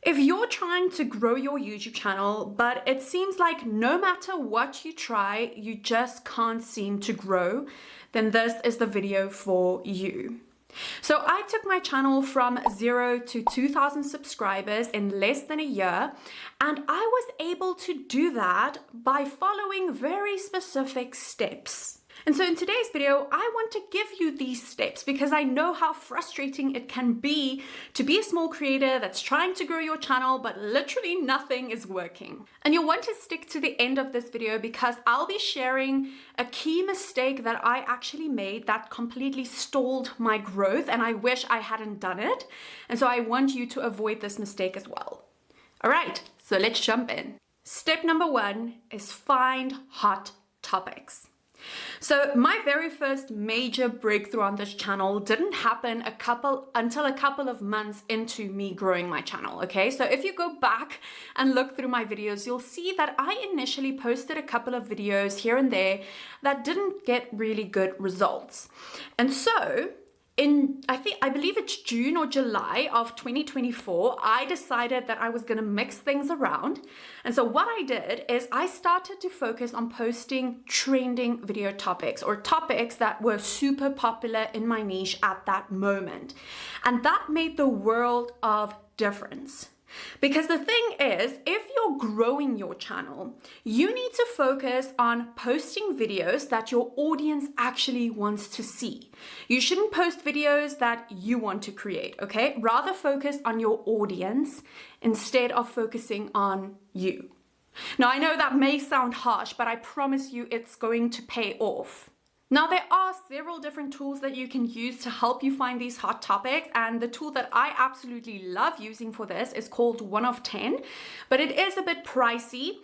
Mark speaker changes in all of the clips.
Speaker 1: If you're trying to grow your YouTube channel, but it seems like no matter what you try, you just can't seem to grow, then this is the video for you. So I took my channel from 0 to 2,000 subscribers in less than a year, and I was able to do that by following very specific steps. And so in today's video, I want to give you these steps because I know how frustrating it can be to be a small creator that's trying to grow your channel, but literally nothing is working. And you'll want to stick to the end of this video because I'll be sharing a key mistake that I actually made that completely stalled my growth, and I wish I hadn't done it. And so I want you to avoid this mistake as well. All right, so let's jump in. Step number 1 is find hot topics. So my very first major breakthrough on this channel didn't happen until a couple of months into me growing my channel, okay? So if you go back and look through my videos, you'll see that I initially posted a couple of videos here and there that didn't get really good results. And so I believe it's June or July of 2024, I decided that I was going to mix things around. And so what I did is I started to focus on posting trending video topics or topics that were super popular in my niche at that moment. And that made the world of difference. Because the thing is, if you're growing your channel, you need to focus on posting videos that your audience actually wants to see. You shouldn't post videos that you want to create, okay? Rather focus on your audience instead of focusing on you. Now, I know that may sound harsh, but I promise you it's going to pay off. Now, there are several different tools that you can use to help you find these hot topics, and the tool that I absolutely love using for this is called 1 of 10, but it is a bit pricey.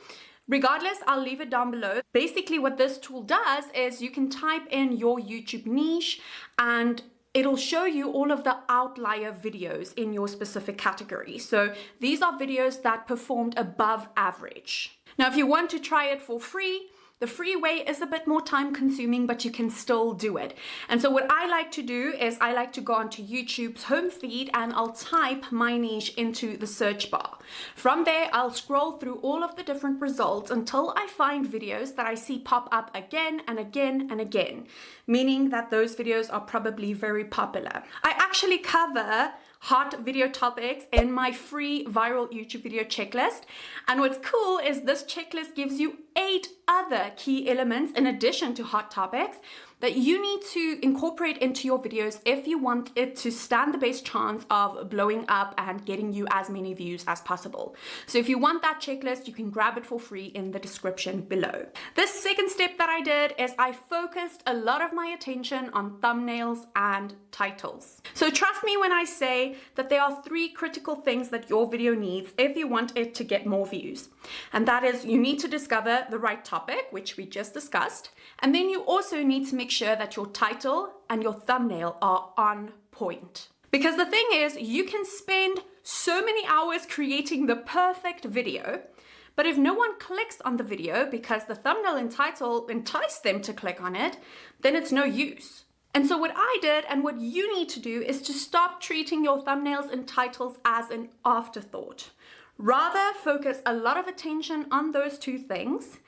Speaker 1: Regardless, I'll leave it down below. Basically, what this tool does is you can type in your YouTube niche and it'll show you all of the outlier videos in your specific category. So these are videos that performed above average. Now, if you want to try it for free, the free way is a bit more time consuming, but you can still do it. And so what I like to do is I like to go onto YouTube's home feed and I'll type my niche into the search bar. From there, I'll scroll through all of the different results until I find videos that I see pop up again and again and again, meaning that those videos are probably very popular. I actually cover hot video topics in my free viral YouTube video checklist. And what's cool is this checklist gives you 8 other key elements in addition to hot topics that you need to incorporate into your videos if you want it to stand the best chance of blowing up and getting you as many views as possible. So if you want that checklist, you can grab it for free in the description below. The second step that I did is I focused a lot of my attention on thumbnails and titles. So trust me when I say that there are 3 critical things that your video needs if you want it to get more views. And that is, you need to discover the right topic, which we just discussed. And then you also need to make sure that your title and your thumbnail are on point. Because the thing is, you can spend so many hours creating the perfect video, but if no one clicks on the video because the thumbnail and title entice them to click on it, then it's no use. And so what I did and what you need to do is to stop treating your thumbnails and titles as an afterthought. Rather focus a lot of attention on those 2 things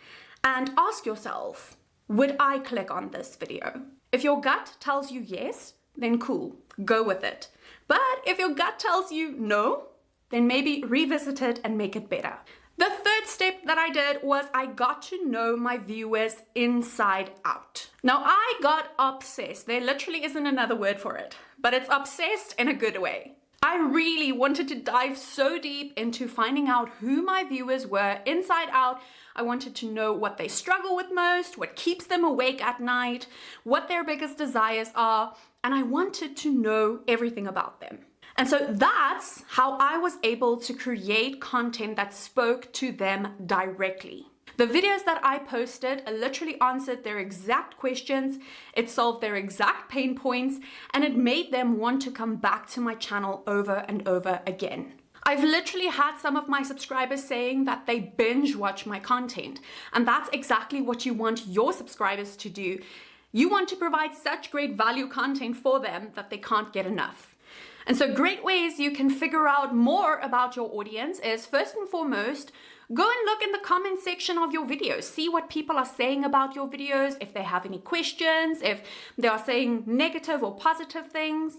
Speaker 1: and ask yourself, would I click on this video? If your gut tells you yes, then cool, go with it. But if your gut tells you no, then maybe revisit it and make it better. The third step that I did was I got to know my viewers inside out. Now, I got obsessed. There literally isn't another word for it, but it's obsessed in a good way. I really wanted to dive so deep into finding out who my viewers were inside out. I wanted to know what they struggle with most, what keeps them awake at night, what their biggest desires are, and I wanted to know everything about them. And so that's how I was able to create content that spoke to them directly. The videos that I posted literally answered their exact questions, it solved their exact pain points, and it made them want to come back to my channel over and over again. I've literally had some of my subscribers saying that they binge watch my content, and that's exactly what you want your subscribers to do. You want to provide such great value content for them that they can't get enough. And so great ways you can figure out more about your audience is, first and foremost, go and look in the comment section of your videos. See what people are saying about your videos, if they have any questions, if they are saying negative or positive things.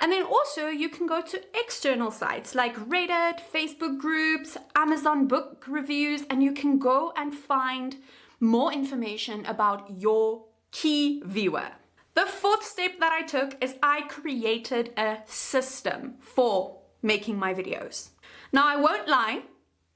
Speaker 1: And then also you can go to external sites like Reddit, Facebook groups, Amazon book reviews, and you can go and find more information about your key viewer. The fourth step that I took is I created a system for making my videos. Now, I won't lie,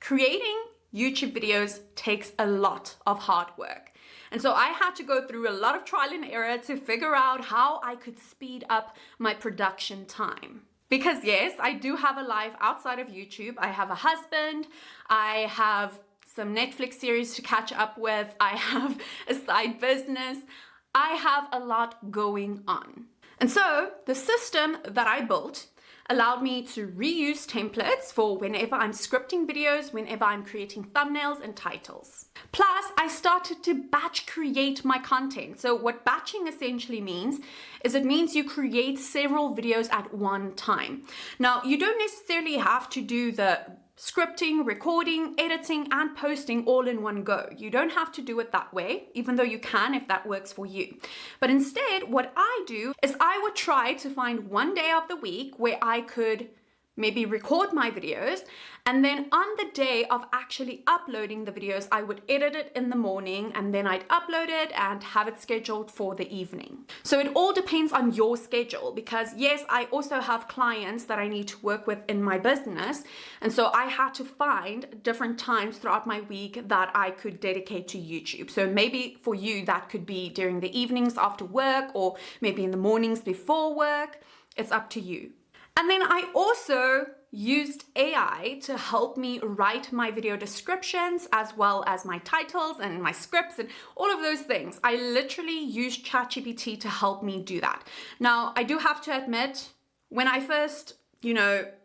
Speaker 1: creating YouTube videos takes a lot of hard work. And so I had to go through a lot of trial and error to figure out how I could speed up my production time. Because yes, I do have a life outside of YouTube. I have a husband, I have some Netflix series to catch up with, I have a side business, I have a lot going on. And so the system that I built allowed me to reuse templates for whenever I'm scripting videos, whenever I'm creating thumbnails and titles. Plus, I started to batch create my content. So what batching essentially means is it means you create several videos at one time. Now, you don't necessarily have to do the scripting, recording, editing, and posting all in one go. You don't have to do it that way, even though you can if that works for you. But instead, what I do is I would try to find one day of the week where I could maybe record my videos, and then on the day of actually uploading the videos, I would edit it in the morning, and then I'd upload it and have it scheduled for the evening. So it all depends on your schedule, because yes, I also have clients that I need to work with in my business, and so I had to find different times throughout my week that I could dedicate to YouTube. So maybe for you that could be during the evenings after work, or maybe in the mornings before work. It's up to you. And then I also used AI to help me write my video descriptions as well as my titles and my scripts and all of those things. I literally used ChatGPT to help me do that. Now, I do have to admit, when I first,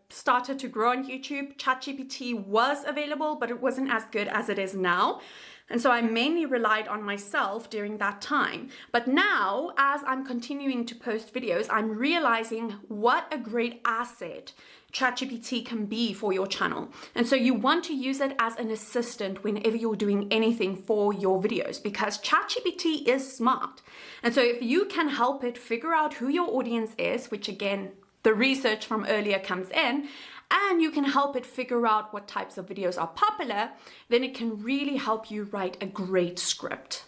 Speaker 1: started to grow on YouTube, ChatGPT was available, but it wasn't as good as it is now. And so I mainly relied on myself during that time. But now, as I'm continuing to post videos, I'm realizing what a great asset ChatGPT can be for your channel. And so you want to use it as an assistant whenever you're doing anything for your videos, because ChatGPT is smart. And so if you can help it figure out who your audience is, which again, the research from earlier comes in, and you can help it figure out what types of videos are popular, then it can really help you write a great script.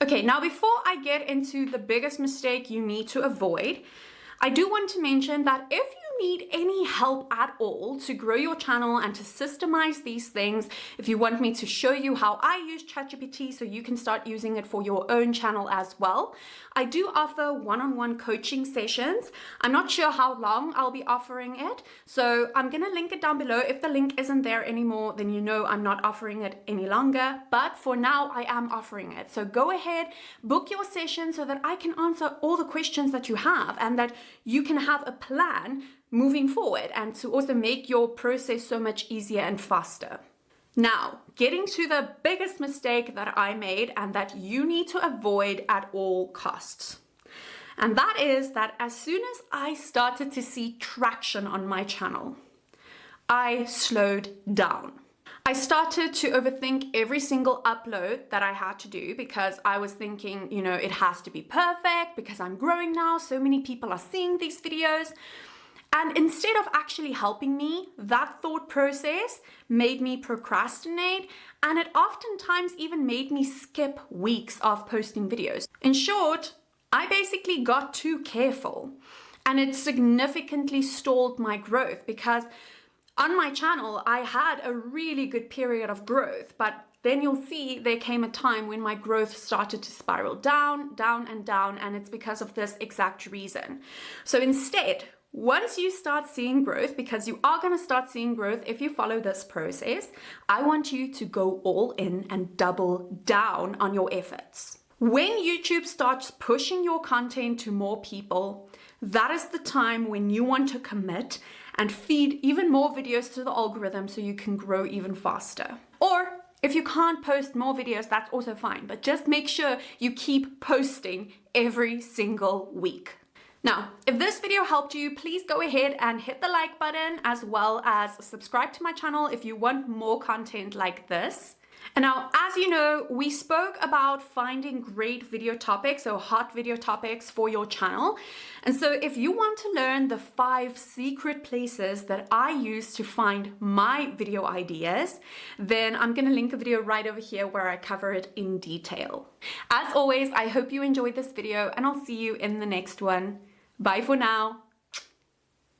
Speaker 1: Okay, now before I get into the biggest mistake you need to avoid, I do want to mention that if you need any help at all to grow your channel and to systemize these things, if you want me to show you how I use ChatGPT so you can start using it for your own channel as well, I do offer one-on-one coaching sessions. I'm not sure how long I'll be offering it, so I'm gonna link it down below. If the link isn't there anymore, then you know I'm not offering it any longer, but for now I am offering it. So go ahead, book your session so that I can answer all the questions that you have and that you can have a plan moving forward and to also make your process so much easier and faster. Now, getting to the biggest mistake that I made and that you need to avoid at all costs. And that is that as soon as I started to see traction on my channel, I slowed down. I started to overthink every single upload that I had to do because I was thinking, it has to be perfect because I'm growing now. So many people are seeing these videos. And instead of actually helping me, that thought process made me procrastinate, and it oftentimes even made me skip weeks of posting videos. In short, I basically got too careful, and it significantly stalled my growth because on my channel, I had a really good period of growth, but then you'll see there came a time when my growth started to spiral down, and it's because of this exact reason. So instead, once you start seeing growth, because you are going to start seeing growth if you follow this process, I want you to go all in and double down on your efforts. When YouTube starts pushing your content to more people, that is the time when you want to commit and feed even more videos to the algorithm so you can grow even faster. Or if you can't post more videos, that's also fine, but just make sure you keep posting every single week. Now, if this video helped you, please go ahead and hit the like button, as well as subscribe to my channel if you want more content like this. And now, as you know, we spoke about finding great video topics or hot video topics for your channel. And so if you want to learn the 5 secret places that I use to find my video ideas, then I'm going to link a video right over here where I cover it in detail. As always, I hope you enjoyed this video, and I'll see you in the next one. Bye for now.